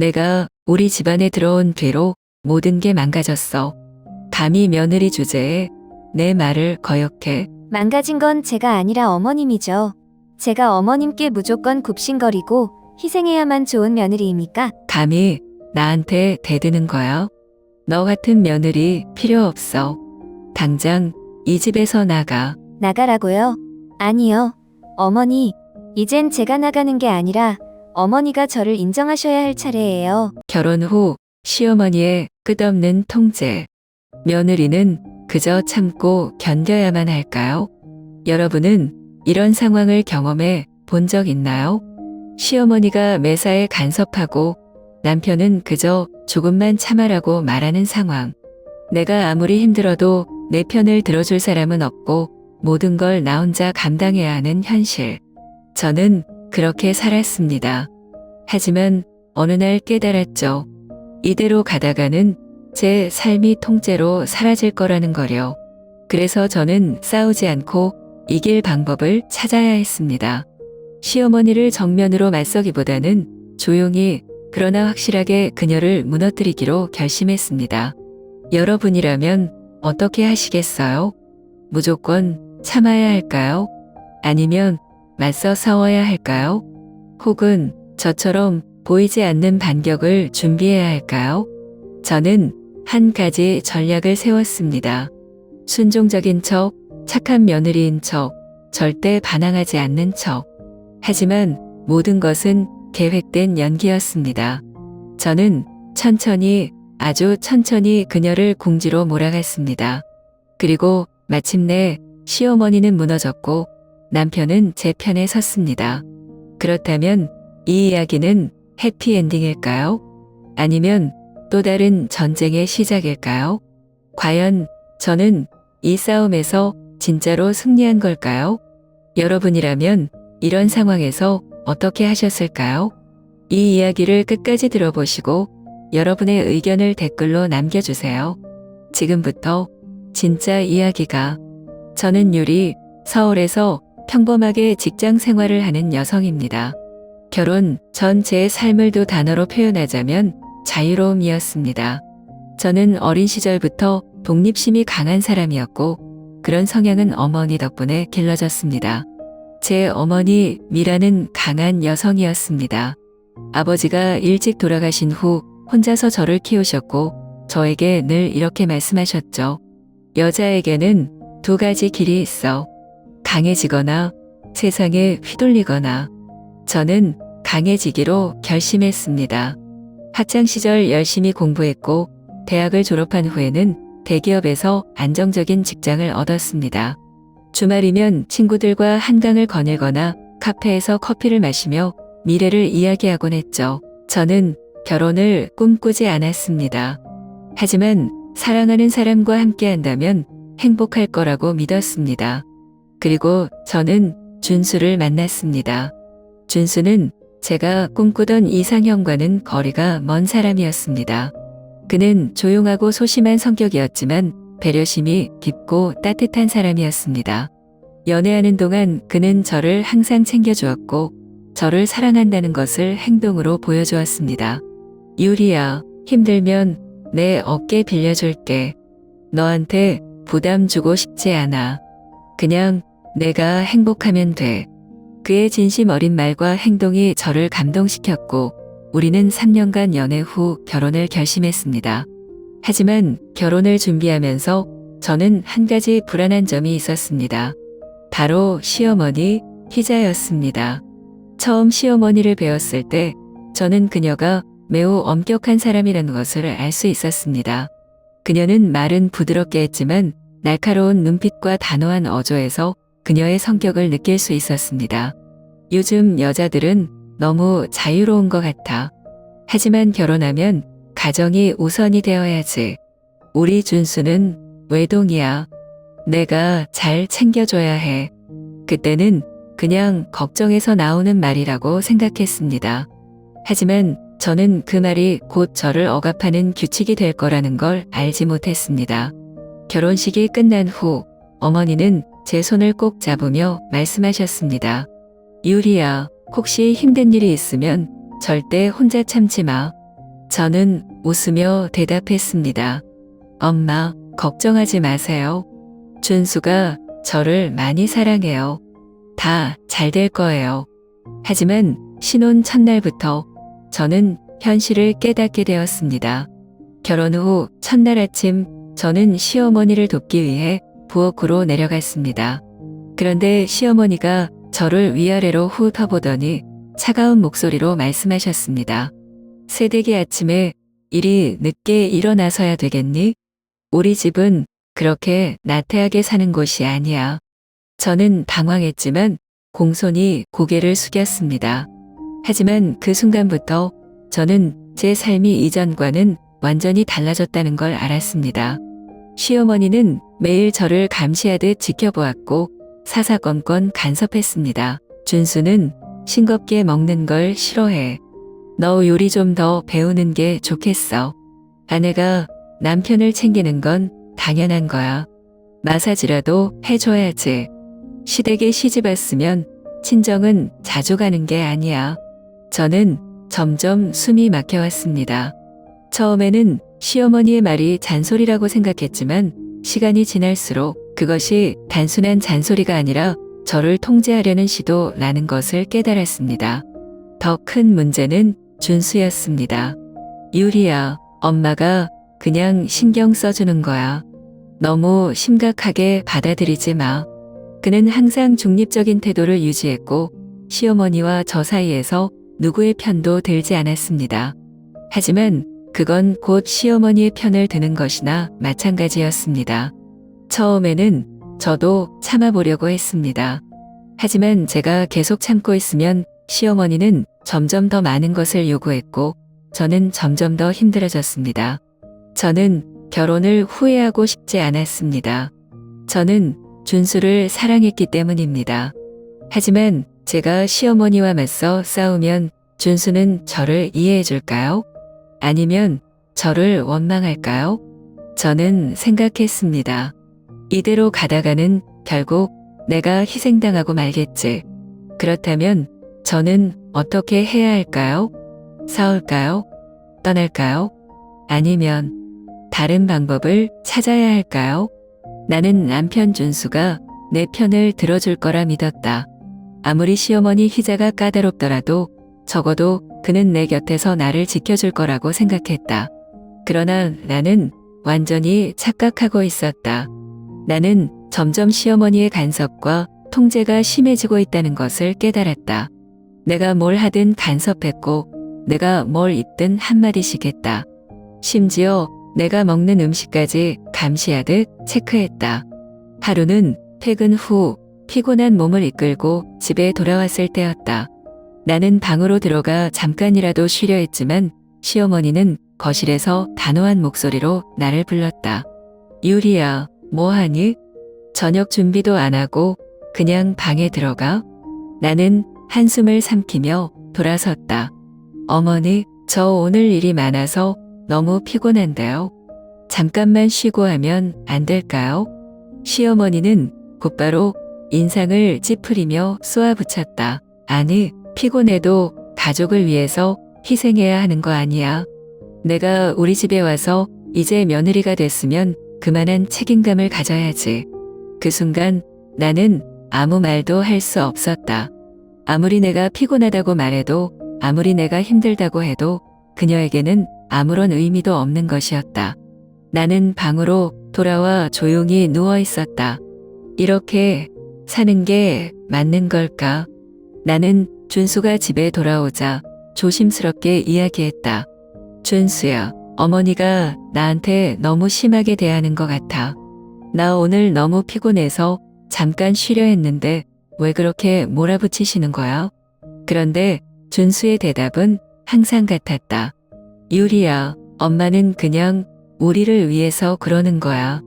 내가 우리 집안에 들어온 뒤로 모든 게 망가졌어. 감히 며느리 주제에 내 말을 거역해. 망가진 건 제가 아니라 어머님이죠. 제가 어머님께 무조건 굽신거리고 희생해야만 좋은 며느리입니까? 감히 나한테 대드는 거야. 너 같은 며느리 필요 없어. 당장 이 집에서 나가. 나가라고요? 아니요. 어머니, 이젠 제가 나가는 게 아니라 어머니가 저를 인정하셔야 할 차례예요. 결혼 후 시어머니의 끝없는 통제. 며느리는 그저 참고 견뎌야만 할까요? 여러분은 이런 상황을 경험해 본 적 있나요? 시어머니가 매사에 간섭하고 남편은 그저 조금만 참아라고 말하는 상황. 내가 아무리 힘들어도 내 편을 들어줄 사람은 없고 모든 걸 나 혼자 감당해야 하는 현실. 저는 그렇게 살았습니다. 하지만 어느 날 깨달았죠. 이대로 가다가는 제 삶이 통째로 사라질 거라는 거려. 그래서 저는 싸우지 않고 이길 방법을 찾아야 했습니다. 시어머니를 정면으로 맞서기보다는 조용히 그러나 확실하게 그녀를 무너뜨리기로 결심했습니다. 여러분이라면 어떻게 하시겠어요? 무조건 참아야 할까요? 아니면 맞서 싸워야 할까요? 혹은 저처럼 보이지 않는 반격을 준비해야 할까요? 저는 한 가지 전략을 세웠습니다. 순종적인 척, 착한 며느리인 척, 절대 반항하지 않는 척. 하지만 모든 것은 계획된 연기였습니다. 저는 천천히, 아주 천천히 그녀를 궁지로 몰아갔습니다. 그리고 마침내 시어머니는 무너졌고 남편은 제 편에 섰습니다. 그렇다면 이 이야기는 해피엔딩일까요? 아니면 또 다른 전쟁의 시작일까요? 과연 저는 이 싸움에서 진짜로 승리한 걸까요? 여러분이라면 이런 상황에서 어떻게 하셨을까요? 이 이야기를 끝까지 들어보시고 여러분의 의견을 댓글로 남겨주세요. 지금부터 진짜 이야기가. 저는 유리, 서울에서 평범하게 직장 생활을 하는 여성입니다. 결혼 전 제 삶을 두 단어로 표현하자면 자유로움이었습니다. 저는 어린 시절부터 독립심이 강한 사람이었고 그런 성향은 어머니 덕분에 길러졌습니다. 제 어머니 미라는 강한 여성이었습니다. 아버지가 일찍 돌아가신 후 혼자서 저를 키우셨고 저에게 늘 이렇게 말씀하셨죠. 여자에게는 두 가지 길이 있어. 강해지거나 세상에 휘둘리거나. 저는 강해지기로 결심했습니다. 학창 시절 열심히 공부했고 대학을 졸업한 후에는 대기업에서 안정적인 직장을 얻었습니다. 주말이면 친구들과 한강을 거닐거나 카페에서 커피를 마시며 미래를 이야기하곤 했죠. 저는 결혼을 꿈꾸지 않았습니다. 하지만 사랑하는 사람과 함께 한다면 행복할 거라고 믿었습니다. 그리고 저는 준수를 만났습니다. 준수는 제가 꿈꾸던 이상형과는 거리가 먼 사람이었습니다. 그는 조용하고 소심한 성격이었지만 배려심이 깊고 따뜻한 사람이었습니다. 연애하는 동안 그는 저를 항상 챙겨주었고 저를 사랑한다는 것을 행동으로 보여주었습니다. 유리야, 힘들면 내 어깨 빌려줄게. 너한테 부담 주고 싶지 않아. 그냥 내가 행복하면 돼. 그의 진심 어린 말과 행동이 저를 감동시켰고 우리는 3년간 연애 후 결혼을 결심했습니다. 하지만 결혼을 준비하면서 저는 한 가지 불안한 점이 있었습니다. 바로 시어머니 희자였습니다. 처음 시어머니를 배웠을 때 저는 그녀가 매우 엄격한 사람이라는 것을 알 수 있었습니다. 그녀는 말은 부드럽게 했지만 날카로운 눈빛과 단호한 어조에서 그녀의 성격을 느낄 수 있었습니다. 요즘 여자들은 너무 자유로운 것 같아. 하지만 결혼하면 가정이 우선이 되어야지. 우리 준수는 외동이야. 내가 잘 챙겨줘야 해. 그때는 그냥 걱정해서 나오는 말이라고 생각했습니다. 하지만 저는 그 말이 곧 저를 억압하는 규칙이 될 거라는 걸 알지 못했습니다. 결혼식이 끝난 후 어머니는 제 손을 꼭 잡으며 말씀하셨습니다. 유리야, 혹시 힘든 일이 있으면 절대 혼자 참지 마. 저는 웃으며 대답했습니다. 엄마, 걱정하지 마세요. 준수가 저를 많이 사랑해요. 다 잘 될 거예요. 하지만 신혼 첫날부터 저는 현실을 깨닫게 되었습니다. 결혼 후 첫날 아침 저는 시어머니를 돕기 위해 부엌으로 내려갔습니다. 그런데 시어머니가 저를 위아래로 훑어보더니 차가운 목소리로 말씀하셨습니다. 새댁이 아침에 이리 늦게 일어나서야 되겠니? 우리 집은 그렇게 나태하게 사는 곳이 아니야. 저는 당황했지만 공손히 고개를 숙였습니다. 하지만 그 순간부터 저는 제 삶이 이전과는 완전히 달라졌다는 걸 알았습니다. 시어머니는 매일 저를 감시하듯 지켜보았고 사사건건 간섭했습니다. 준수는 싱겁게 먹는 걸 싫어해. 너 요리 좀 더 배우는 게 좋겠어. 아내가 남편을 챙기는 건 당연한 거야. 마사지라도 해줘야지. 시댁에 시집 왔으면 친정은 자주 가는 게 아니야. 저는 점점 숨이 막혀왔습니다. 처음에는 시어머니의 말이 잔소리라고 생각했지만 시간이 지날수록 그것이 단순한 잔소리가 아니라 저를 통제하려는 시도라는 것을 깨달았습니다. 더 큰 문제는 준수였습니다. 유리야, 엄마가 그냥 신경 써주는 거야. 너무 심각하게 받아들이지 마. 그는 항상 중립적인 태도를 유지했고 시어머니와 저 사이에서 누구의 편도 들지 않았습니다. 하지만 그건 곧 시어머니의 편을 드는 것이나 마찬가지였습니다. 처음에는 저도 참아보려고 했습니다. 하지만 제가 계속 참고 있으면 시어머니는 점점 더 많은 것을 요구했고 저는 점점 더 힘들어졌습니다. 저는 결혼을 후회하고 싶지 않았습니다. 저는 준수를 사랑했기 때문입니다. 하지만 제가 시어머니와 맞서 싸우면 준수는 저를 이해해 줄까요? 아니면 저를 원망할까요? 저는 생각했습니다. 이대로 가다가는 결국 내가 희생당하고 말겠지. 그렇다면 저는 어떻게 해야 할까요? 싸울까요? 떠날까요? 아니면 다른 방법을 찾아야 할까요? 나는 남편 준수가 내 편을 들어줄 거라 믿었다. 아무리 시어머니 희자가 까다롭더라도 적어도 그는 내 곁에서 나를 지켜줄 거라고 생각했다. 그러나 나는 완전히 착각하고 있었다. 나는 점점 시어머니의 간섭과 통제가 심해지고 있다는 것을 깨달았다. 내가 뭘 하든 간섭했고 내가 뭘 입든 한마디씩 했다. 심지어 내가 먹는 음식까지 감시하듯 체크했다. 하루는 퇴근 후 피곤한 몸을 이끌고 집에 돌아왔을 때였다. 나는 방으로 들어가 잠깐이라도 쉬려 했지만 시어머니는 거실에서 단호한 목소리로 나를 불렀다. 유리야, 뭐하니? 저녁 준비도 안 하고 그냥 방에 들어가? 나는 한숨을 삼키며 돌아섰다. 어머니, 저 오늘 일이 많아서 너무 피곤한데요. 잠깐만 쉬고 하면 안 될까요? 시어머니는 곧바로 인상을 찌푸리며 쏘아붙였다. 아니, 피곤해도 가족을 위해서 희생해야 하는 거 아니야. 내가 우리 집에 와서 이제 며느리가 됐으면 그만한 책임감을 가져야지. 그 순간 나는 아무 말도 할 수 없었다. 아무리 내가 피곤하다고 말해도 아무리 내가 힘들다고 해도 그녀에게는 아무런 의미도 없는 것이었다. 나는 방으로 돌아와 조용히 누워 있었다. 이렇게 사는 게 맞는 걸까? 나는 준수가 집에 돌아오자 조심스럽게 이야기했다. 준수야, 어머니가 나한테 너무 심하게 대하는 것 같아. 나 오늘 너무 피곤해서 잠깐 쉬려 했는데 왜 그렇게 몰아붙이시는 거야? 그런데 준수의 대답은 항상 같았다. 유리야, 엄마는 그냥 우리를 위해서 그러는 거야.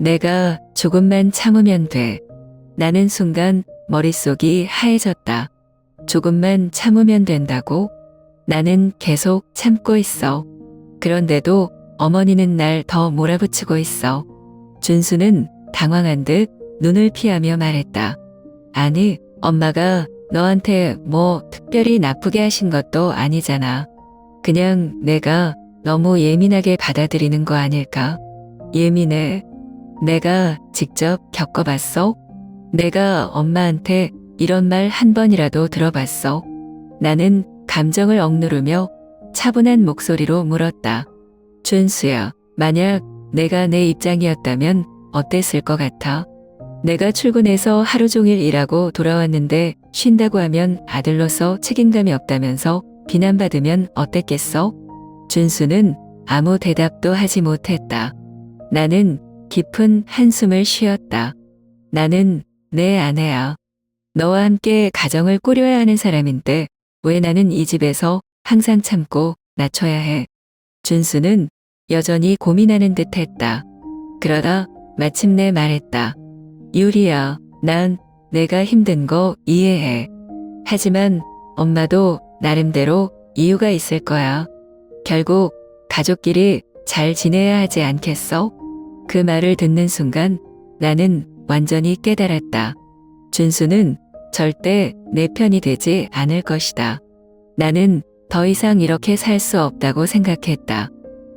내가 조금만 참으면 돼. 나는 순간 머릿속이 하얘졌다. 조금만 참으면 된다고? 나는 계속 참고 있어. 그런데도 어머니는 날 더 몰아붙이고 있어. 준수는 당황한 듯 눈을 피하며 말했다. 아니, 엄마가 너한테 뭐 특별히 나쁘게 하신 것도 아니잖아. 그냥 내가 너무 예민하게 받아들이는 거 아닐까? 예민해. 내가 직접 겪어봤어? 내가 엄마한테 이런 말 한 번이라도 들어봤어? 나는 감정을 억누르며 차분한 목소리로 물었다. 준수야, 만약 내가 내 입장이었다면 어땠을 것 같아? 내가 출근해서 하루 종일 일하고 돌아왔는데 쉰다고 하면 아들로서 책임감이 없다면서 비난받으면 어땠겠어? 준수는 아무 대답도 하지 못했다. 나는 깊은 한숨을 쉬었다. 나는 내 아내야. 너와 함께 가정을 꾸려야 하는 사람인데 왜 나는 이 집에서 항상 참고 낮춰야 해? 준수는 여전히 고민하는 듯 했다. 그러다 마침내 말했다. 유리야, 난 내가 힘든 거 이해해. 하지만 엄마도 나름대로 이유가 있을 거야. 결국 가족끼리 잘 지내야 하지 않겠어? 그 말을 듣는 순간 나는 완전히 깨달았다. 준수는 절대 내 편이 되지 않을 것이다. 나는 더 이상 이렇게 살 수 없다고 생각했다.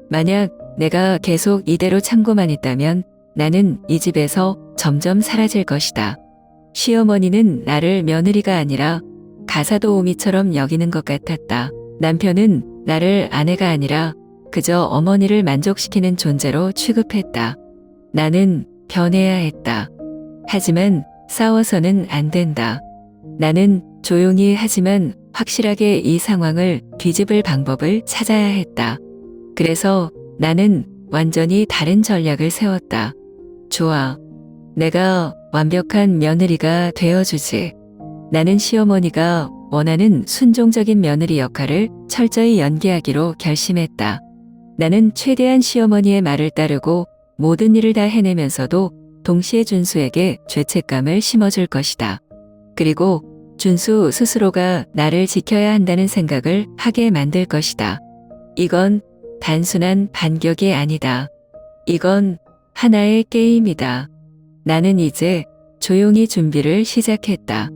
만약 내가 계속 이대로 참고만 있다면 나는 이 집에서 점점 사라질 것이다. 시어머니는 나를 며느리가 아니라 가사도우미처럼 여기는 것 같았다. 남편은 나를 아내가 아니라 그저 어머니를 만족시키는 존재로 취급했다. 나는 변해야 했다. 하지만 싸워서는 안 된다. 나는 조용히 하지만 확실하게 이 상황을 뒤집을 방법을 찾아야 했다. 그래서 나는 완전히 다른 전략을 세웠다. 좋아. 내가 완벽한 며느리가 되어주지. 나는 시어머니가 원하는 순종적인 며느리 역할을 철저히 연기하기로 결심했다. 나는 최대한 시어머니의 말을 따르고 모든 일을 다 해내면서도 동시에 준수에게 죄책감을 심어줄 것이다. 그리고 준수 스스로가 나를 지켜야 한다는 생각을 하게 만들 것이다. 이건 단순한 반격이 아니다. 이건 하나의 게임이다. 나는 이제 조용히 준비를 시작했다.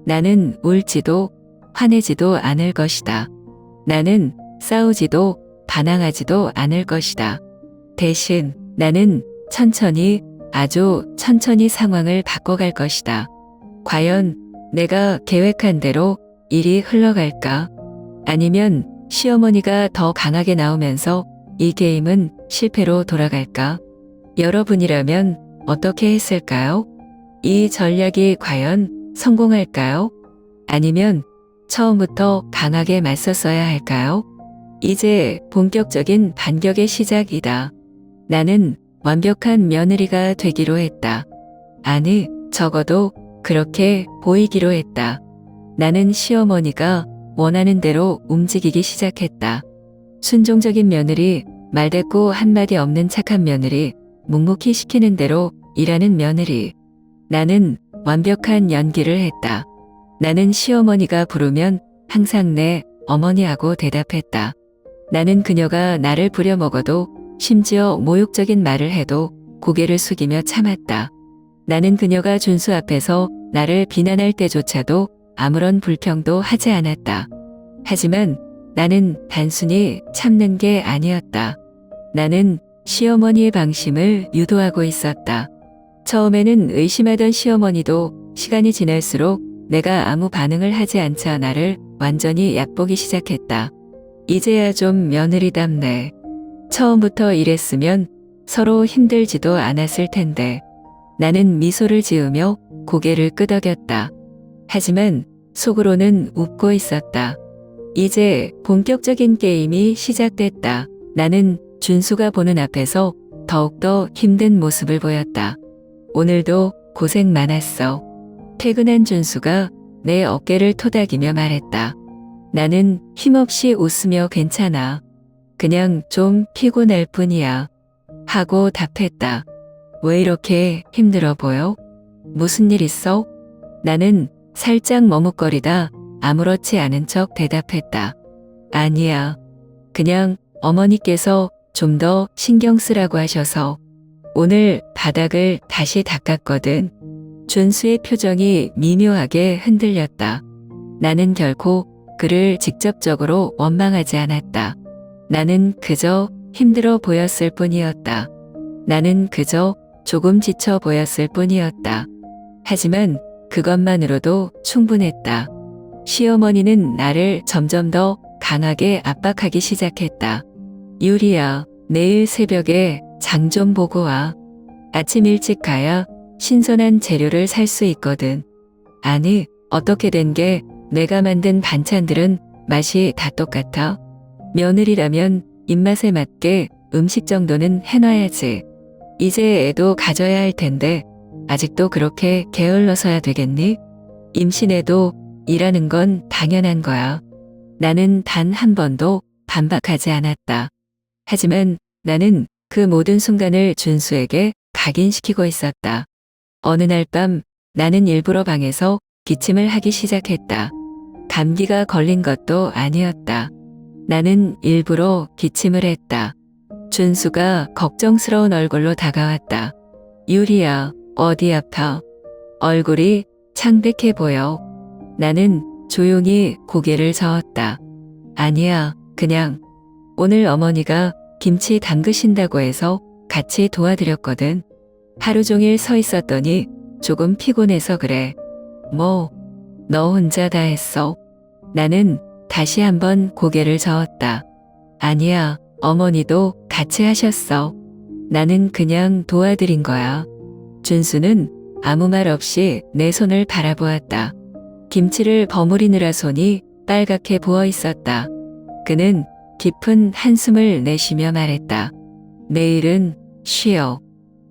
나는 울지도 화내지도 않을 것이다. 나는 싸우지도 반항하지도 않을 것이다. 대신 나는 천천히, 아주 천천히 상황을 바꿔갈 것이다. 과연 내가 계획한 대로 일이 흘러갈까? 아니면 시어머니가 더 강하게 나오면서 이 게임은 실패로 돌아갈까? 여러분이라면 어떻게 했을까요? 이 전략이 과연 성공할까요? 아니면 처음부터 강하게 맞섰어야 할까요? 이제 본격적인 반격의 시작이다. 나는 완벽한 며느리가 되기로 했다. 아니, 적어도 그렇게 보이기로 했다. 나는 시어머니가 원하는 대로 움직이기 시작했다. 순종적인 며느리, 말대꾸 한마디 없는 착한 며느리, 묵묵히 시키는 대로 일하는 며느리. 나는 완벽한 연기를 했다. 나는 시어머니가 부르면 항상 내 어머니하고 대답했다. 나는 그녀가 나를 부려먹어도 심지어 모욕적인 말을 해도 고개를 숙이며 참았다. 나는 그녀가 준수 앞에서 나를 비난할 때조차도 아무런 불평도 하지 않았다. 하지만 나는 단순히 참는 게 아니었다. 나는 시어머니의 방심을 유도하고 있었다. 처음에는 의심하던 시어머니도 시간이 지날수록 내가 아무 반응을 하지 않자 나를 완전히 얕보기 시작했다. 이제야 좀 며느리답네. 처음부터 이랬으면 서로 힘들지도 않았을 텐데. 나는 미소를 지으며 고개를 끄덕였다. 하지만 속으로는 웃고 있었다. 이제 본격적인 게임이 시작됐다. 나는 준수가 보는 앞에서 더욱더 힘든 모습을 보였다. 오늘도 고생 많았어. 퇴근한 준수가 내 어깨를 토닥이며 말했다. 나는 힘없이 웃으며 괜찮아. 그냥 좀 피곤할 뿐이야. 하고 답했다. 왜 이렇게 힘들어 보여? 무슨 일 있어? 나는 살짝 머뭇거리다 아무렇지 않은 척 대답했다. 아니야. 그냥 어머니께서 좀 더 신경 쓰라고 하셔서 오늘 바닥을 다시 닦았거든. 준수의 표정이 미묘하게 흔들렸다. 나는 결코 그를 직접적으로 원망하지 않았다. 나는 그저 힘들어 보였을 뿐이었다. 나는 그저 조금 지쳐 보였을 뿐이었다. 하지만 그것만으로도 충분했다. 시어머니는 나를 점점 더 강하게 압박하기 시작했다. 유리야, 내일 새벽에 장 좀 보고 와. 아침 일찍 가야 신선한 재료를 살 수 있거든. 아니, 어떻게 된 게 내가 만든 반찬들은 맛이 다 똑같아? 며느리라면 입맛에 맞게 음식 정도는 해놔야지. 이제 애도 가져야 할 텐데 아직도 그렇게 게을러서야 되겠니? 임신해도 일하는 건 당연한 거야. 나는 단 한 번도 반박하지 않았다. 하지만 나는 그 모든 순간을 준수에게 각인시키고 있었다. 어느 날 밤 나는 일부러 방에서 기침을 하기 시작했다. 감기가 걸린 것도 아니었다. 나는 일부러 기침을 했다. 준수가 걱정스러운 얼굴로 다가왔다. 유리야, 어디 아파? 얼굴이 창백해 보여. 나는 조용히 고개를 저었다. 아니야, 그냥 오늘 어머니가 김치 담그신다고 해서 같이 도와드렸거든. 하루 종일 서 있었더니 조금 피곤해서 그래. 뭐, 너 혼자 다 했어? 나는 다시 한번 고개를 저었다. 아니야, 어머니도 같이 하셨어. 나는 그냥 도와드린 거야. 준수는 아무 말 없이 내 손을 바라보았다. 김치를 버무리느라 손이 빨갛게 부어 있었다. 그는 깊은 한숨을 내쉬며 말했다. 내일은 쉬어.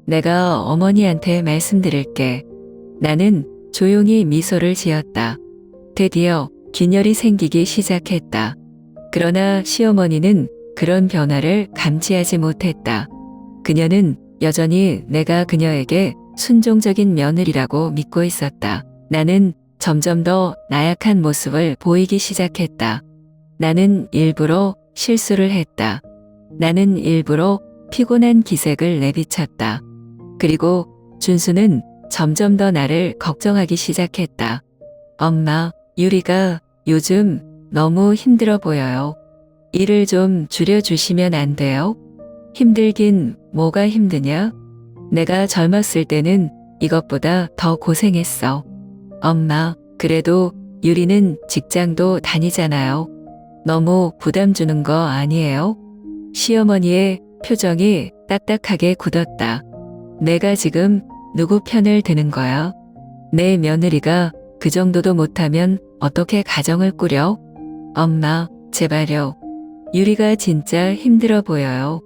내가 어머니한테 말씀드릴게. 나는 조용히 미소를 지었다. 드디어 균열이 생기기 시작했다. 그러나 시어머니는 그런 변화를 감지하지 못했다. 그녀는 여전히 내가 그녀에게 순종적인 며느리라고 믿고 있었다. 나는 점점 더 나약한 모습을 보이기 시작했다. 나는 일부러 실수를 했다. 나는 일부러 피곤한 기색을 내비쳤다. 그리고 준수는 점점 더 나를 걱정하기 시작했다. 엄마, 유리가 요즘 너무 힘들어 보여요. 일을 좀 줄여주시면 안 돼요? 힘들긴 뭐가 힘드냐? 내가 젊었을 때는 이것보다 더 고생했어. 엄마, 그래도 유리는 직장도 다니잖아요. 너무 부담 주는 거 아니에요? 시어머니의 표정이 딱딱하게 굳었다. 내가 지금 누구 편을 드는 거야? 내 며느리가 그 정도도 못하면 어떻게 가정을 꾸려? 엄마, 제발요. 유리가 진짜 힘들어 보여요.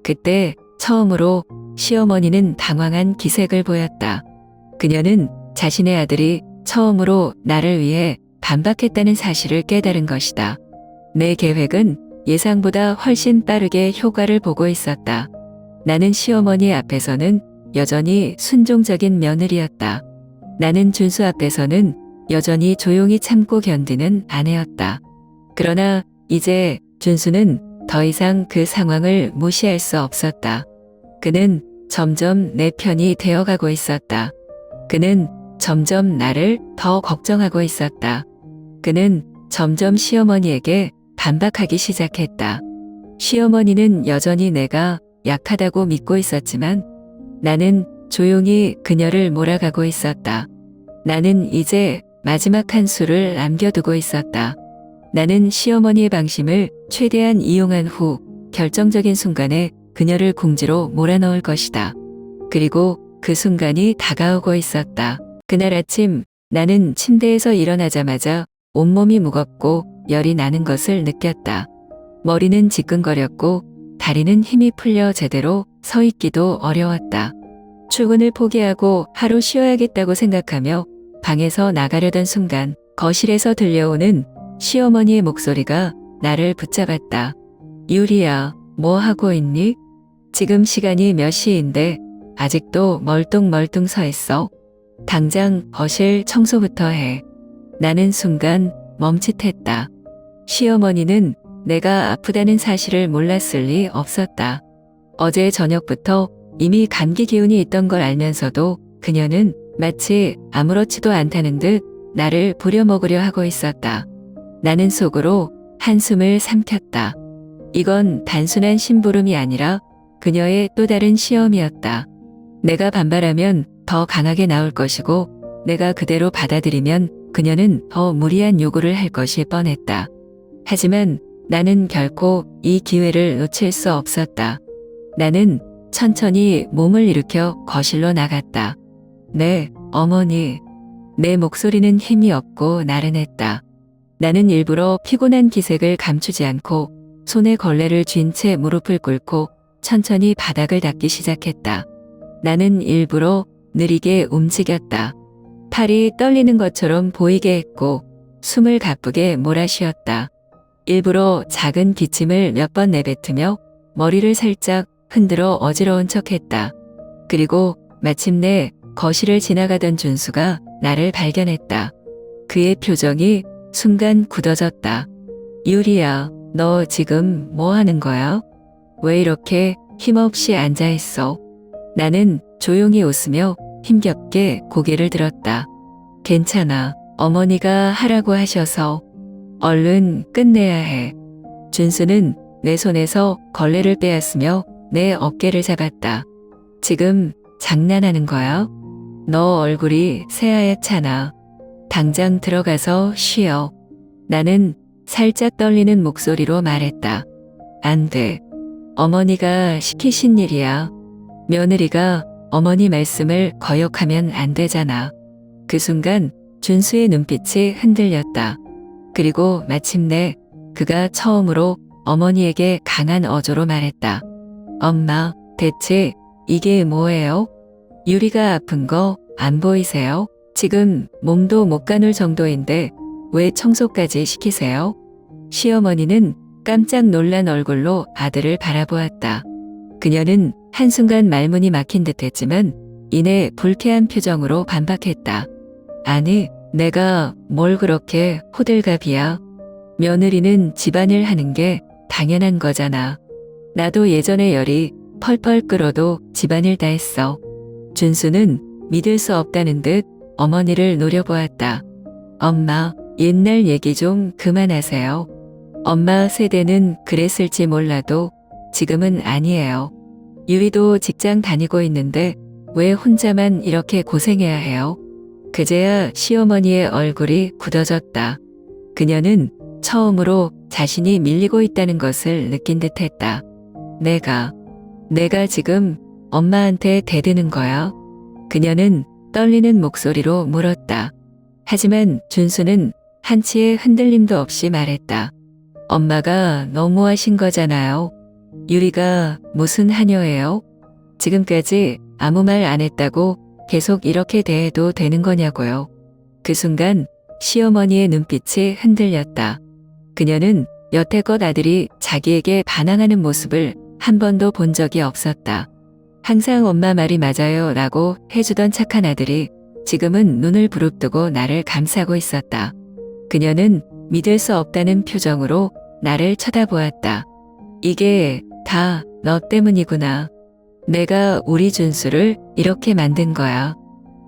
그때 처음으로 시어머니는 당황한 기색을 보였다. 그녀는 자신의 아들이 처음으로 나를 위해 반박했다는 사실을 깨달은 것이다. 내 계획은 예상보다 훨씬 빠르게 효과를 보고 있었다. 나는 시어머니 앞에서는 여전히 순종적인 며느리였다. 나는 준수 앞에서는 여전히 조용히 참고 견디는 아내였다. 그러나 이제 준수는 더 이상 그 상황을 무시할 수 없었다. 그는 점점 내 편이 되어가고 있었다. 그는 점점 나를 더 걱정하고 있었다. 그는 점점 시어머니에게 반박하기 시작했다. 시어머니는 여전히 내가 약하다고 믿고 있었지만 나는 조용히 그녀를 몰아가고 있었다. 나는 이제 마지막 한 수를 남겨두고 있었다. 나는 시어머니의 방심을 최대한 이용한 후 결정적인 순간에 그녀를 궁지로 몰아넣을 것이다. 그리고 그 순간이 다가오고 있었다. 그날 아침 나는 침대에서 일어나자마자 온몸이 무겁고 열이 나는 것을 느꼈다. 머리는 지끈거렸고 다리는 힘이 풀려 제대로 서 있기도 어려웠다. 출근을 포기하고 하루 쉬어야겠다고 생각하며 방에서 나가려던 순간 거실에서 들려오는 시어머니의 목소리가 나를 붙잡았다. 유리야, 뭐 하고 있니? 지금 시간이 몇 시인데 아직도 멀뚱멀뚱 서 있어. 당장 거실 청소부터 해. 나는 순간 멈칫했다. 시어머니는 내가 아프다는 사실을 몰랐을 리 없었다. 어제 저녁부터 이미 감기 기운이 있던 걸 알면서도 그녀는 마치 아무렇지도 않다는 듯 나를 부려먹으려 하고 있었다. 나는 속으로 한숨을 삼켰다. 이건 단순한 심부름이 아니라 그녀의 또 다른 시험이었다. 내가 반발하면 더 강하게 나올 것이고 내가 그대로 받아들이면 그녀는 더 무리한 요구를 할 것이 뻔했다. 하지만 나는 결코 이 기회를 놓칠 수 없었다. 나는 천천히 몸을 일으켜 거실로 나갔다. 네, 어머니. 내 목소리는 힘이 없고 나른했다. 나는 일부러 피곤한 기색을 감추지 않고 손에 걸레를 쥔 채 무릎을 꿇고 천천히 바닥을 닦기 시작했다. 나는 일부러 느리게 움직였다. 팔이 떨리는 것처럼 보이게 했고 숨을 가쁘게 몰아쉬었다. 일부러 작은 기침을 몇 번 내뱉으며 머리를 살짝 흔들어 어지러운 척했다. 그리고 마침내 거실을 지나가던 준수가 나를 발견했다. 그의 표정이 순간 굳어졌다. 유리야, 너 지금 뭐 하는 거야? 왜 이렇게 힘없이 앉아있어? 나는 조용히 웃으며 힘겹게 고개를 들었다. 괜찮아. 어머니가 하라고 하셔서. 얼른 끝내야 해. 준수는 내 손에서 걸레를 빼앗으며 내 어깨를 잡았다. 지금 장난하는 거야? 너 얼굴이 새하얗잖아. 당장 들어가서 쉬어. 나는 살짝 떨리는 목소리로 말했다. 안 돼. 어머니가 시키신 일이야. 며느리가 어머니 말씀을 거역하면 안 되잖아. 그 순간 준수의 눈빛이 흔들렸다. 그리고 마침내 그가 처음으로 어머니에게 강한 어조로 말했다. 엄마, 대체 이게 뭐예요? 유리가 아픈 거 안 보이세요? 지금 몸도 못 가눌 정도인데 왜 청소까지 시키세요? 시어머니는 깜짝 놀란 얼굴로 아들을 바라보았다. 그녀는 한순간 말문이 막힌 듯 했지만 이내 불쾌한 표정으로 반박했다. 아니, 내가 뭘 그렇게 호들갑이야. 며느리는 집안일 하는 게 당연한 거잖아. 나도 예전에 열이 펄펄 끓어도 집안일 다 했어. 준수는 믿을 수 없다는 듯 어머니를 노려보았다. 엄마, 옛날 얘기 좀 그만하세요. 엄마 세대는 그랬을지 몰라도 지금은 아니에요. 유리도 직장 다니고 있는데 왜 혼자만 이렇게 고생해야 해요? 그제야 시어머니의 얼굴이 굳어졌다. 그녀는 처음으로 자신이 밀리고 있다는 것을 느낀 듯했다. 내가 지금 엄마한테 대드는 거야? 그녀는 떨리는 목소리로 물었다. 하지만 준수는 한치의 흔들림도 없이 말했다. 엄마가 너무하신 거잖아요. 유리가 무슨 하녀예요? 지금까지 아무 말 안 했다고 계속 이렇게 대해도 되는 거냐고요. 그 순간 시어머니의 눈빛이 흔들렸다. 그녀는 여태껏 아들이 자기에게 반항하는 모습을 한 번도 본 적이 없었다. 항상 엄마 말이 맞아요 라고 해주던 착한 아들이 지금은 눈을 부릅뜨고 나를 감싸고 있었다. 그녀는 믿을 수 없다는 표정으로 나를 쳐다보았다. 이게 다 너 때문이구나. 내가 우리 준수를 이렇게 만든 거야.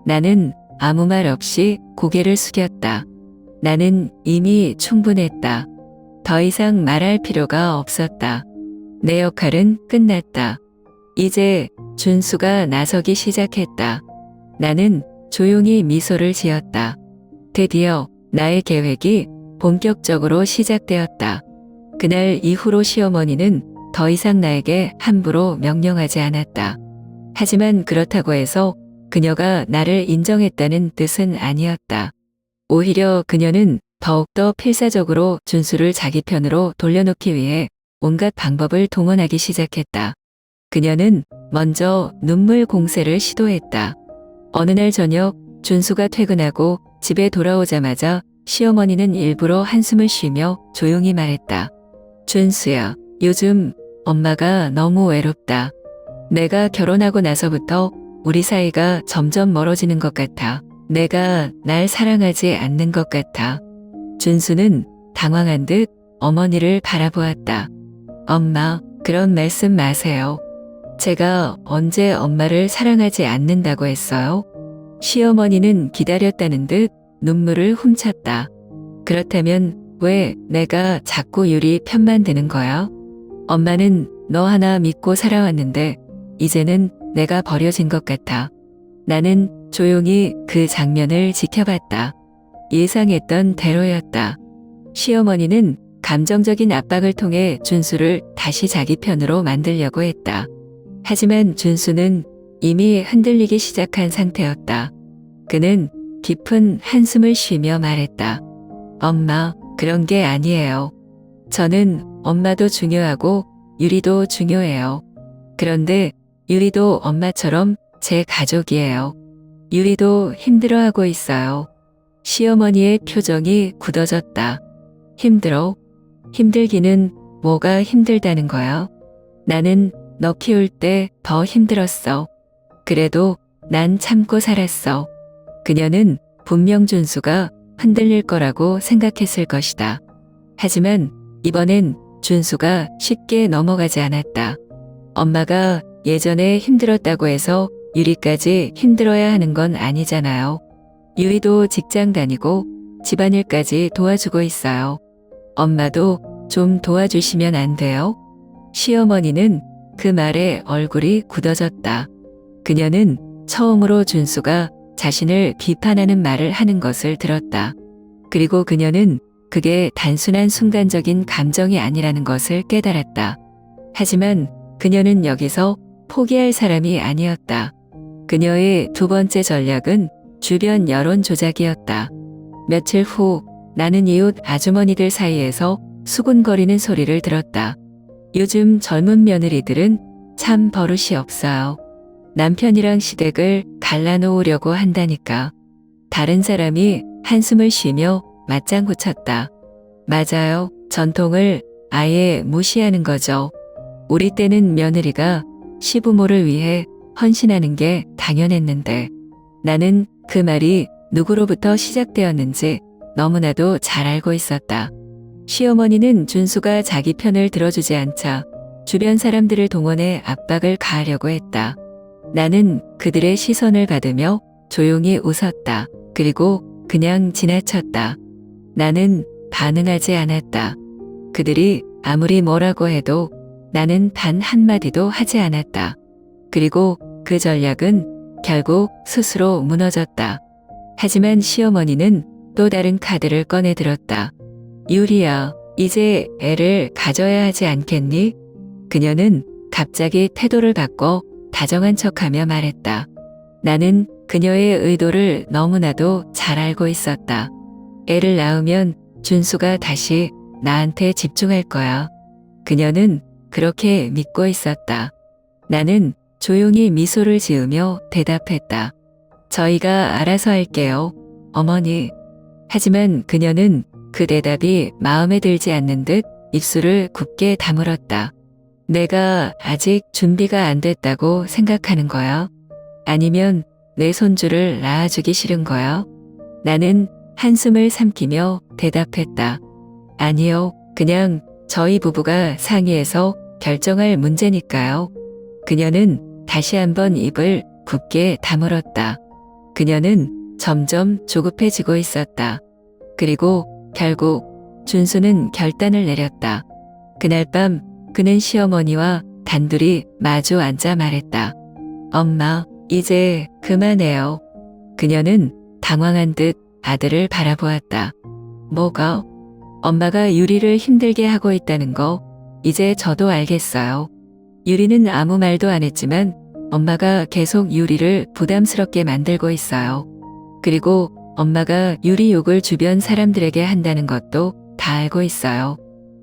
나는 아무 말 없이 고개를 숙였다. 나는 이미 충분했다. 더 이상 말할 필요가 없었다. 내 역할은 끝났다. 이제 준수가 나서기 시작했다. 나는 조용히 미소를 지었다. 드디어 나의 계획이 본격적으로 시작되었다. 그날 이후로 시어머니는 더 이상 나에게 함부로 명령하지 않았다. 하지만 그렇다고 해서 그녀가 나를 인정했다는 뜻은 아니었다. 오히려 그녀는 더욱더 필사적으로 준수를 자기 편으로 돌려놓기 위해 온갖 방법을 동원하기 시작했다. 그녀는 먼저 눈물 공세를 시도했다. 어느 날 저녁 준수가 퇴근하고 집에 돌아오자마자 시어머니는 일부러 한숨을 쉬며 조용히 말했다. 준수야, 요즘 엄마가 너무 외롭다. 내가 결혼하고 나서부터 우리 사이가 점점 멀어지는 것 같아. 내가 날 사랑하지 않는 것 같아. 준수는 당황한 듯 어머니를 바라보았다. 엄마, 그런 말씀 마세요. 제가 언제 엄마를 사랑하지 않는다고 했어요? 시어머니는 기다렸다는 듯 눈물을 훔쳤다. 그렇다면 왜 내가 자꾸 유리 편만 드는 거야? 엄마는 너 하나 믿고 살아왔는데 이제는 내가 버려진 것 같아. 나는 조용히 그 장면을 지켜봤다. 예상했던 대로였다. 시어머니는 감정적인 압박을 통해 준수를 다시 자기 편으로 만들려고 했다. 하지만 준수는 이미 흔들리기 시작한 상태였다. 그는 깊은 한숨을 쉬며 말했다. 엄마, 그런 게 아니에요. 저는 엄마도 중요하고 유리도 중요해요. 그런데 유리도 엄마처럼 제 가족이에요. 유리도 힘들어하고 있어요. 시어머니의 표정이 굳어졌다. 힘들어? 힘들기는 뭐가 힘들다는 거야? 나는 너 키울 때 더 힘들었어. 그래도 난 참고 살았어. 그녀는 분명 준수가 흔들릴 거라고 생각했을 것이다. 하지만 이번엔 준수가 쉽게 넘어가지 않았다. 엄마가 예전에 힘들었다고 해서 유리까지 힘들어야 하는 건 아니잖아요. 유리도 직장 다니고 집안일까지 도와주고 있어요. 엄마도 좀 도와주시면 안 돼요? 시어머니는 그 말에 얼굴이 굳어졌다. 그녀는 처음으로 준수가 자신을 비판하는 말을 하는 것을 들었다. 그리고 그녀는 그게 단순한 순간적인 감정이 아니라는 것을 깨달았다. 하지만 그녀는 여기서 포기할 사람이 아니었다. 그녀의 두 번째 전략은 주변 여론 조작이었다. 며칠 후 나는 이웃 아주머니들 사이에서 수군거리는 소리를 들었다. 요즘 젊은 며느리들은 참 버릇이 없어요. 남편이랑 시댁을 갈라놓으려고 한다니까. 다른 사람이 한숨을 쉬며 맞장구 쳤다. 맞아요. 전통을 아예 무시하는 거죠. 우리 때는 며느리가 시부모를 위해 헌신하는 게 당연했는데 나는 그 말이 누구로부터 시작되었는지 너무나도 잘 알고 있었다. 시어머니는 준수가 자기 편을 들어주지 않자 주변 사람들을 동원해 압박을 가하려고 했다. 나는 그들의 시선을 받으며 조용히 웃었다. 그리고 그냥 지나쳤다. 나는 반응하지 않았다. 그들이 아무리 뭐라고 해도 나는 단 한마디도 하지 않았다. 그리고 그 전략은 결국 스스로 무너졌다. 하지만 시어머니는 또 다른 카드를 꺼내 들었다. 유리야, 이제 애를 가져야 하지 않겠니? 그녀는 갑자기 태도를 바꿔 다정한 척하며 말했다. 나는 그녀의 의도를 너무나도 잘 알고 있었다. 애를 낳으면 준수가 다시 나한테 집중할 거야. 그녀는 그렇게 믿고 있었다. 나는 조용히 미소를 지으며 대답했다. 저희가 알아서 할게요, 어머니. 하지만 그녀는 그 대답이 마음에 들지 않는 듯 입술을 굳게 다물었다. 내가 아직 준비가 안 됐다고 생각하는 거야? 아니면 내 손주를 낳아주기 싫은 거야? 나는 한숨을 삼키며 대답했다. 아니요, 그냥 저희 부부가 상의해서 결정할 문제니까요. 그녀는 다시 한번 입을 굳게 다물었다. 그녀는 점점 조급해지고 있었다. 그리고 결국 준수는 결단을 내렸다. 그날 밤 그는 시어머니와 단둘이 마주 앉아 말했다. 엄마, 이제 그만해요. 그녀는 당황한 듯 아들을 바라보았다. 뭐가? 엄마가 유리를 힘들게 하고 있다는 거 이제 저도 알겠어요. 유리는 아무 말도 안 했지만 엄마가 계속 유리를 부담스럽게 만들고 있어요. 그리고 엄마가 유리 욕을 주변 사람들에게 한다는 것도 다 알고 있어요.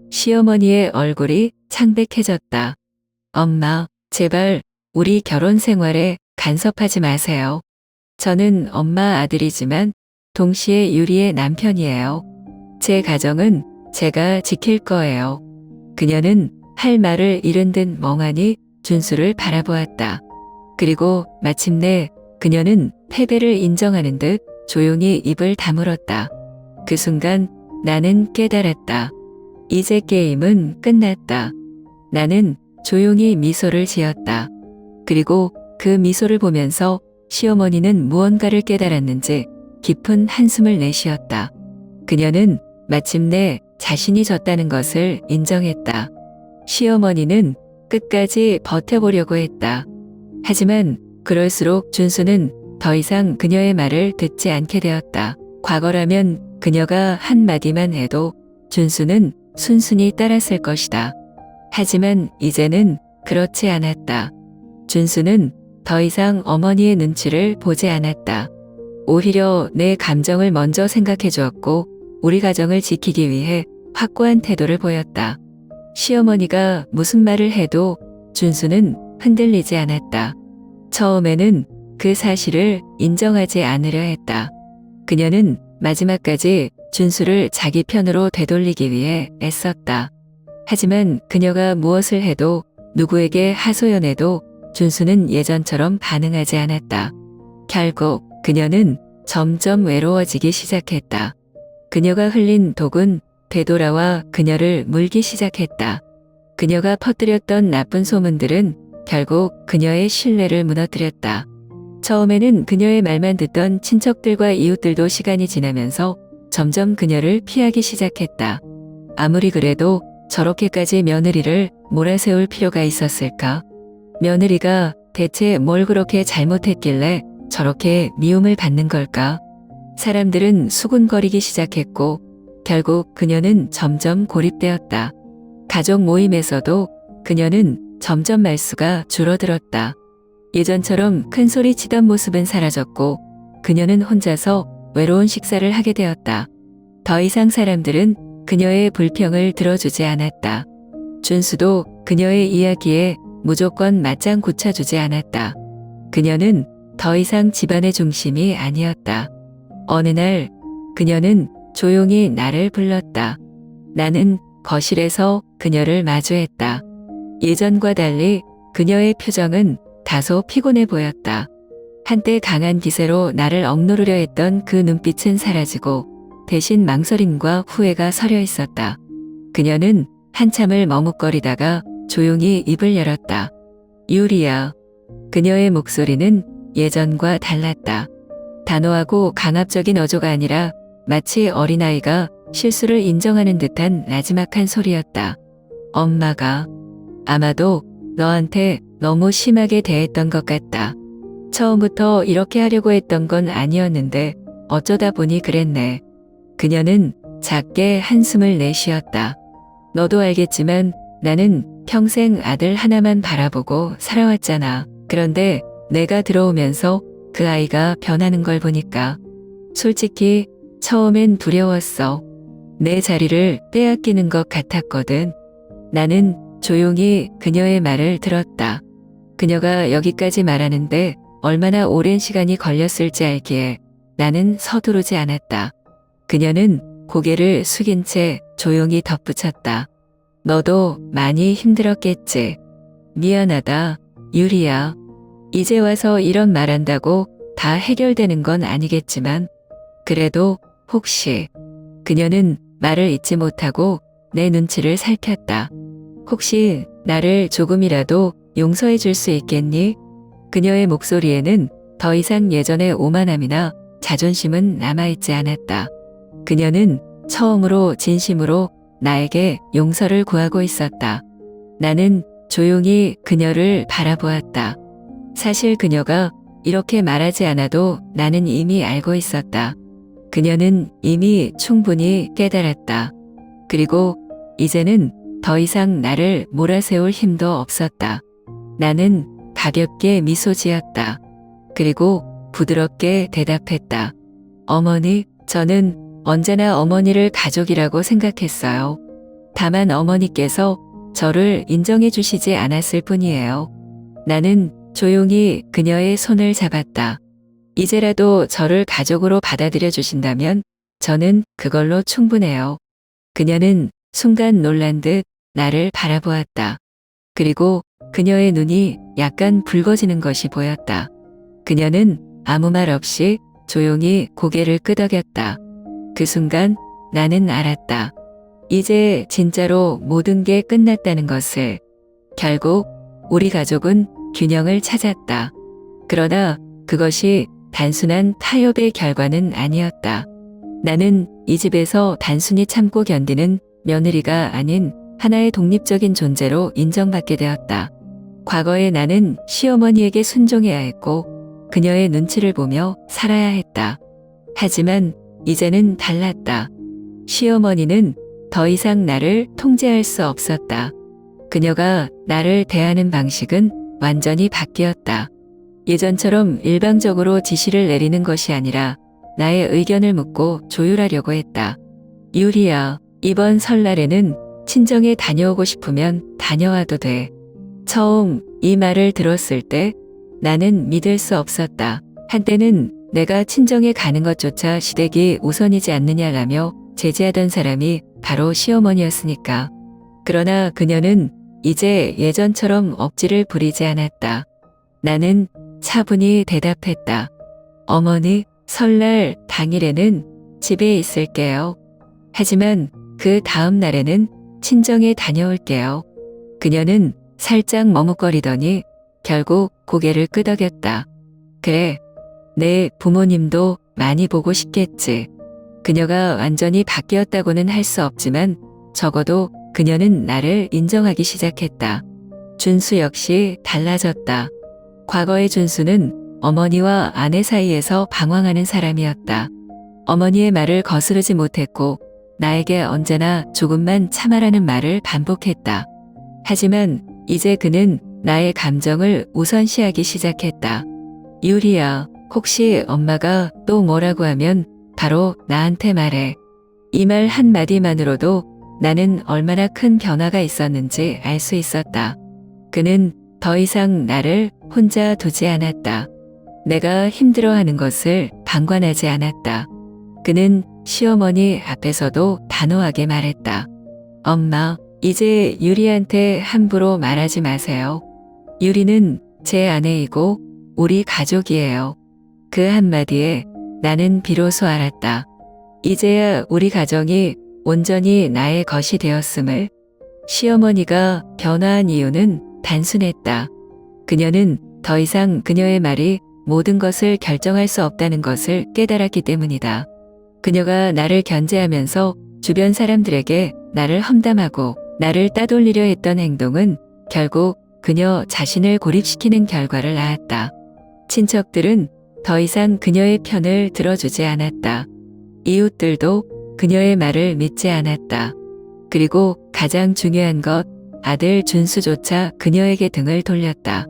시어머니의 얼굴이 창백해졌다. 엄마, 제발 우리 결혼 생활에 간섭하지 마세요. 저는 엄마 아들이지만 동시에 유리의 남편이에요. 제 가정은 제가 지킬 거예요. 그녀는 할 말을 잃은 듯 멍하니 준수를 바라보았다. 그리고 마침내 그녀는 패배를 인정하는 듯 조용히 입을 다물었다. 그 순간 나는 깨달았다. 이제 게임은 끝났다. 나는 조용히 미소를 지었다. 그리고 그 미소를 보면서 시어머니는 무언가를 깨달았는지 깊은 한숨을 내쉬었다. 그녀는 마침내 자신이 졌다는 것을 인정했다. 시어머니는 끝까지 버텨보려고 했다. 하지만 그럴수록 준수는 더 이상 그녀의 말을 듣지 않게 되었다. 과거라면 그녀가 한마디만 해도 준수는 순순히 따랐을 것이다. 하지만 이제는 그렇지 않았다. 준수는 더 이상 어머니의 눈치를 보지 않았다. 오히려 내 감정을 먼저 생각해 주었고 우리 가정을 지키기 위해 확고한 태도를 보였다. 시어머니가 무슨 말을 해도 준수는 흔들리지 않았다. 처음에는 그 사실을 인정하지 않으려 했다. 그녀는 마지막까지 준수를 자기 편으로 되돌리기 위해 애썼다. 하지만 그녀가 무엇을 해도 누구에게 하소연해도 준수는 예전처럼 반응하지 않았다. 결국 그녀는 점점 외로워지기 시작했다. 그녀가 흘린 독은 되돌아와 그녀를 물기 시작했다. 그녀가 퍼뜨렸던 나쁜 소문들은 결국 그녀의 신뢰를 무너뜨렸다. 처음에는 그녀의 말만 듣던 친척들과 이웃들도 시간이 지나면서 점점 그녀를 피하기 시작했다. 아무리 그래도 저렇게까지 며느리를 몰아세울 필요가 있었을까? 며느리가 대체 뭘 그렇게 잘못했길래 저렇게 미움을 받는 걸까? 사람들은 수군거리기 시작했고 결국 그녀는 점점 고립되었다. 가족 모임에서도 그녀는 점점 말수가 줄어들었다. 예전처럼 큰 소리 치던 모습은 사라졌고 그녀는 혼자서 외로운 식사를 하게 되었다. 더 이상 사람들은 그녀의 불평을 들어주지 않았다. 준수도 그녀의 이야기에 무조건 맞장 고쳐주지 않았다. 그녀는 더 이상 집안의 중심이 아니었다. 어느 날 그녀는 조용히 나를 불렀다. 나는 거실에서 그녀를 마주했다. 예전과 달리 그녀의 표정은 다소 피곤해 보였다. 한때 강한 기세로 나를 억누르려 했던 그 눈빛은 사라지고 대신 망설임과 후회가 서려 있었다. 그녀는 한참을 머뭇거리다가 조용히 입을 열었다. 유리야. 그녀의 목소리는 예전과 달랐다. 단호하고 강압적인 어조가 아니라 마치 어린아이가 실수를 인정하는 듯한 나지막한 소리였다. 엄마가 아마도 너한테 너무 심하게 대했던 것 같다. 처음부터 이렇게 하려고 했던 건 아니었는데 어쩌다 보니 그랬네. 그녀는 작게 한숨을 내쉬었다. 너도 알겠지만 나는 평생 아들 하나만 바라보고 살아왔잖아. 그런데 내가 들어오면서 그 아이가 변하는 걸 보니까 솔직히 처음엔 두려웠어. 내 자리를 빼앗기는 것 같았거든. 나는 조용히 그녀의 말을 들었다. 그녀가 여기까지 말하는데 얼마나 오랜 시간이 걸렸을지 알기에 나는 서두르지 않았다. 그녀는 고개를 숙인 채 조용히 덧붙였다. 너도 많이 힘들었겠지. 미안하다, 유리야. 이제 와서 이런 말한다고 다 해결되는 건 아니겠지만 그래도 혹시. 그녀는 말을 잇지 못하고 내 눈치를 살폈다. 혹시 나를 조금이라도 용서해 줄 수 있겠니? 그녀의 목소리에는 더 이상 예전의 오만함이나 자존심은 남아있지 않았다. 그녀는 처음으로 진심으로 나에게 용서를 구하고 있었다. 나는 조용히 그녀를 바라보았다. 사실 그녀가 이렇게 말하지 않아도 나는 이미 알고 있었다. 그녀는 이미 충분히 깨달았다. 그리고 이제는 더 이상 나를 몰아세울 힘도 없었다. 나는 가볍게 미소 지었다. 그리고 부드럽게 대답했다. 어머니, 저는 언제나 어머니를 가족이라고 생각했어요. 다만 어머니께서 저를 인정해 주시지 않았을 뿐이에요. 나는 조용히 그녀의 손을 잡았다. 이제라도 저를 가족으로 받아들여 주신다면 저는 그걸로 충분해요. 그녀는 순간 놀란 듯 나를 바라보았다. 그리고 그녀의 눈이 약간 붉어지는 것이 보였다. 그녀는 아무 말 없이 조용히 고개를 끄덕였다. 그 순간 나는 알았다. 이제 진짜로 모든 게 끝났다는 것을. 결국 우리 가족은 균형을 찾았다. 그러나 그것이 단순한 타협의 결과는 아니었다. 나는 이 집에서 단순히 참고 견디는 며느리가 아닌 하나의 독립적인 존재로 인정받게 되었다. 과거에 나는 시어머니에게 순종해야 했고 그녀의 눈치를 보며 살아야 했다. 하지만 이제는 달랐다. 시어머니는 더 이상 나를 통제할 수 없었다. 그녀가 나를 대하는 방식은 완전히 바뀌었다. 예전처럼 일방적으로 지시를 내리는 것이 아니라 나의 의견을 묻고 조율하려고 했다. 유리야, 이번 설날에는 친정에 다녀오고 싶으면 다녀와도 돼. 처음 이 말을 들었을 때 나는 믿을 수 없었다. 한때는 내가 친정에 가는 것조차 시댁이 우선이지 않느냐라며 제지하던 사람이 바로 시어머니였으니까. 그러나 그녀는 이제 예전처럼 억지를 부리지 않았다. 나는 차분히 대답했다. 어머니, 설날 당일에는 집에 있을게요. 하지만 그 다음 날에는 친정에 다녀올게요. 그녀는 살짝 머뭇거리더니 결국 고개를 끄덕였다. 그래, 내 부모님도 많이 보고 싶겠지. 그녀가 완전히 바뀌었다고는 할 수 없지만 적어도 그녀는 나를 인정하기 시작했다. 준수 역시 달라졌다. 과거의 준수는 어머니와 아내 사이에서 방황하는 사람이었다. 어머니의 말을 거스르지 못했고 나에게 언제나 조금만 참아라는 말을 반복했다. 하지만 이제 그는 나의 감정을 우선시하기 시작했다. 유리야, 혹시 엄마가 또 뭐라고 하면 바로 나한테 말해. 이 말 한마디만으로도 나는 얼마나 큰 변화가 있었는지 알 수 있었다. 그는 더 이상 나를 혼자 두지 않았다. 내가 힘들어하는 것을 방관하지 않았다. 그는 시어머니 앞에서도 단호하게 말했다. 엄마, 이제 유리한테 함부로 말하지 마세요. 유리는 제 아내이고 우리 가족이에요. 그 한마디에 나는 비로소 알았다. 이제야 우리 가정이 온전히 나의 것이 되었음을. 시어머니가 변화한 이유는 단순했다. 그녀는 더 이상 그녀의 말이 모든 것을 결정할 수 없다는 것을 깨달았기 때문이다. 그녀가 나를 견제하면서 주변 사람들에게 나를 험담하고 나를 따돌리려 했던 행동은 결국 그녀 자신을 고립시키는 결과를 낳았다. 친척들은 더 이상 그녀의 편을 들어주지 않았다. 이웃들도 그녀의 말을 믿지 않았다. 그리고 가장 중요한 것, 아들 준수조차 그녀에게 등을 돌렸다.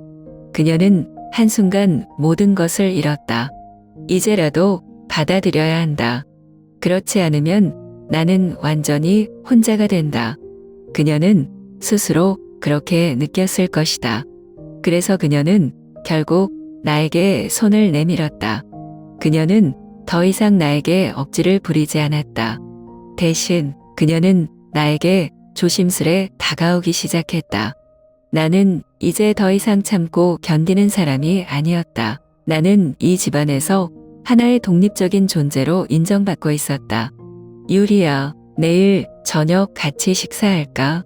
그녀는 한순간 모든 것을 잃었다. 이제라도 받아들여야 한다. 그렇지 않으면 나는 완전히 혼자가 된다. 그녀는 스스로 그렇게 느꼈을 것이다. 그래서 그녀는 결국 나에게 손을 내밀었다. 그녀는 더 이상 나에게 억지를 부리지 않았다. 대신 그녀는 나에게 조심스레 다가오기 시작했다. 나는 이제 더 이상 참고 견디는 사람이 아니었다. 나는 이 집안에서 하나의 독립적인 존재로 인정받고 있었다. 유리야, 내일 저녁 같이 식사할까?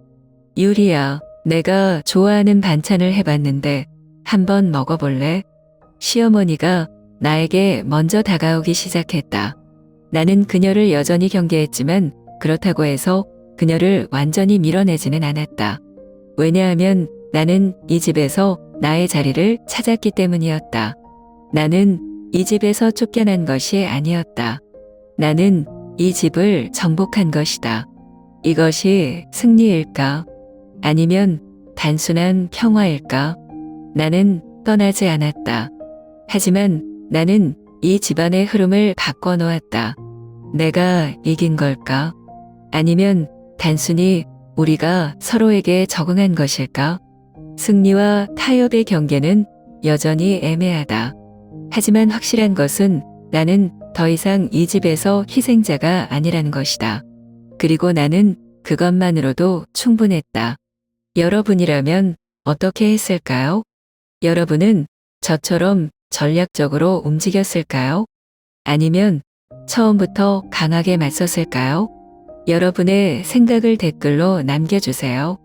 유리야, 내가 좋아하는 반찬을 해봤는데 한번 먹어볼래? 시어머니가 나에게 먼저 다가오기 시작했다. 나는 그녀를 여전히 경계했지만 그렇다고 해서 그녀를 완전히 밀어내지는 않았다. 왜냐하면 나는 이 집에서 나의 자리를 찾았기 때문이었다. 나는 이 집에서 쫓겨난 것이 아니었다. 나는 이 집을 정복한 것이다. 이것이 승리일까? 아니면 단순한 평화일까? 나는 떠나지 않았다. 하지만 나는 이 집안의 흐름을 바꿔놓았다. 내가 이긴 걸까? 아니면 단순히 우리가 서로에게 적응한 것일까? 승리와 타협의 경계는 여전히 애매하다. 하지만 확실한 것은 나는 더 이상 이 집에서 희생자가 아니라는 것이다. 그리고 나는 그것만으로도 충분했다. 여러분이라면 어떻게 했을까요? 여러분은 저처럼 전략적으로 움직였을까요? 아니면 처음부터 강하게 맞섰을까요? 여러분의 생각을 댓글로 남겨주세요.